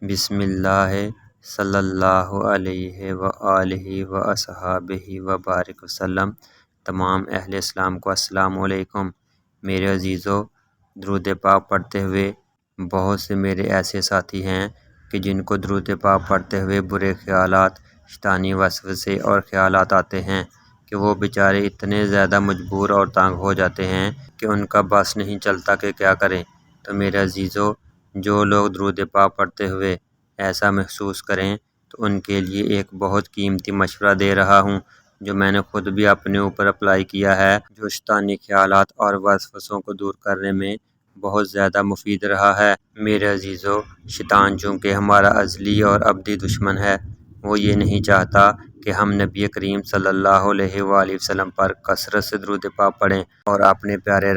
بسم اللہ صلی اللہ علیہ وآلہ واصحابہ وبارک وسلم۔ تمام اہل اسلام کو السلام علیکم۔ میرے عزیزو، درود پاک پڑھتے ہوئے بہت سے میرے ایسے ساتھی ہیں کہ جن کو درود پاک پڑھتے ہوئے برے خیالات، شیطانی وسوسے اور خیالات آتے ہیں کہ وہ بیچارے اتنے زیادہ مجبور اور تنگ ہو جاتے ہیں کہ ان کا بس نہیں چلتا کہ کیا کریں۔ تو میرے عزیزو، جو لوگ درود پاک پڑھتے ہوئے ایسا محسوس کریں تو ان کے لیے ایک بہت قیمتی مشورہ دے رہا ہوں جو میں نے خود بھی اپنے اوپر اپلائی کیا ہے، جو شیطانی خیالات اور وسوسوں کو دور کرنے میں بہت زیادہ مفید رہا ہے۔ میرے عزیزو، شیطان چونکہ ہمارا ازلی اور ابدی دشمن ہے، وہ یہ نہیں چاہتا کہ ہم نبی کریم صلی اللہ علیہ وآلہ وسلم پر کثرت سے درود پاک پڑھیں اور اپنے پیارے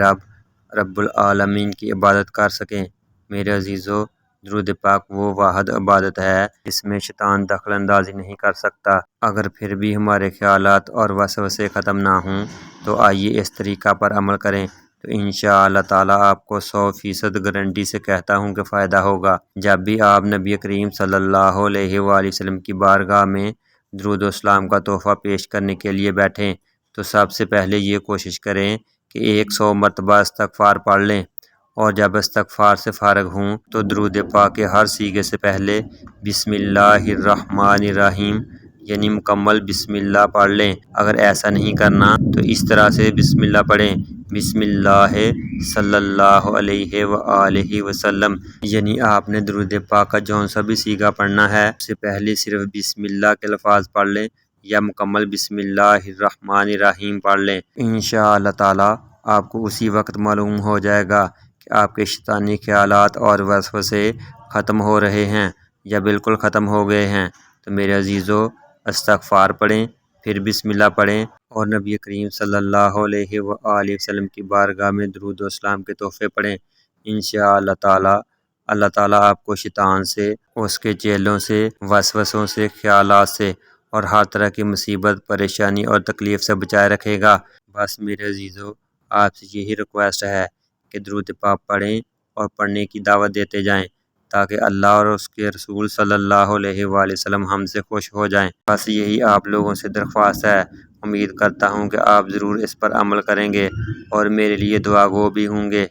رب العالمین کی عبادت کر سکیں۔ میرے عزیزو، درود پاک وہ واحد عبادت ہے جس میں شیطان دخل اندازی نہیں کر سکتا۔ اگر پھر بھی ہمارے خیالات اور وسوسے ختم نہ ہوں تو آئیے اس طریقہ پر عمل کریں تو انشاءاللہ تعالیٰ آپ کو 100% گارنٹی سے کہتا ہوں کہ فائدہ ہوگا۔ جب بھی آپ نبی کریم صلی اللہ علیہ وآلہ وسلم کی بارگاہ میں درود و اسلام کا تحفہ پیش کرنے کے لیے بیٹھیں تو سب سے پہلے یہ کوشش کریں کہ 100 مرتبہ استغفار پڑھ لیں، اور جب استغفار سے فارغ ہوں تو درود پاک کے ہر صیغے سے پہلے بسم اللہ الرحمن الرحیم یعنی مکمل بسم اللہ پڑھ لیں۔ اگر ایسا نہیں کرنا تو اس طرح سے بسم اللہ پڑھیں: بسم اللہ صلی اللہ علیہ وآلہ وسلم، یعنی آپ نے درود پاک کا جون سا بھی صیغہ پڑھنا ہے اس سے پہلے صرف بسم اللہ کے الفاظ پڑھ لیں یا مکمل بسم اللہ الرحمن الرحیم پڑھ لیں۔ انشاءاللہ تعالیٰ آپ کو اسی وقت معلوم ہو جائے گا کہ آپ کے شیطانی خیالات اور وسوسے ختم ہو رہے ہیں یا بالکل ختم ہو گئے ہیں۔ تو میرے عزیزو، استغفار پڑھیں، پھر بسم اللہ پڑھیں اور نبی کریم صلی اللہ علیہ وآلہ وسلم کی بارگاہ میں درود و اسلام کے تحفے پڑھیں۔ انشاءاللہ تعالیٰ اللہ تعالیٰ آپ کو شیطان سے، اس کے چیلوں سے، وسوسوں سے، خیالات سے اور ہر طرح کی مصیبت، پریشانی اور تکلیف سے بچائے رکھے گا۔ بس میرے عزیزو، آپ سے یہی ریکویسٹ ہے کہ درود پاک پڑھیں اور پڑھنے کی دعوت دیتے جائیں تاکہ اللہ اور اس کے رسول صلی اللہ علیہ وآلہ وسلم ہم سے خوش ہو جائیں۔ بس یہی آپ لوگوں سے درخواست ہے۔ امید کرتا ہوں کہ آپ ضرور اس پر عمل کریں گے اور میرے لیے دعا گو بھی ہوں گے۔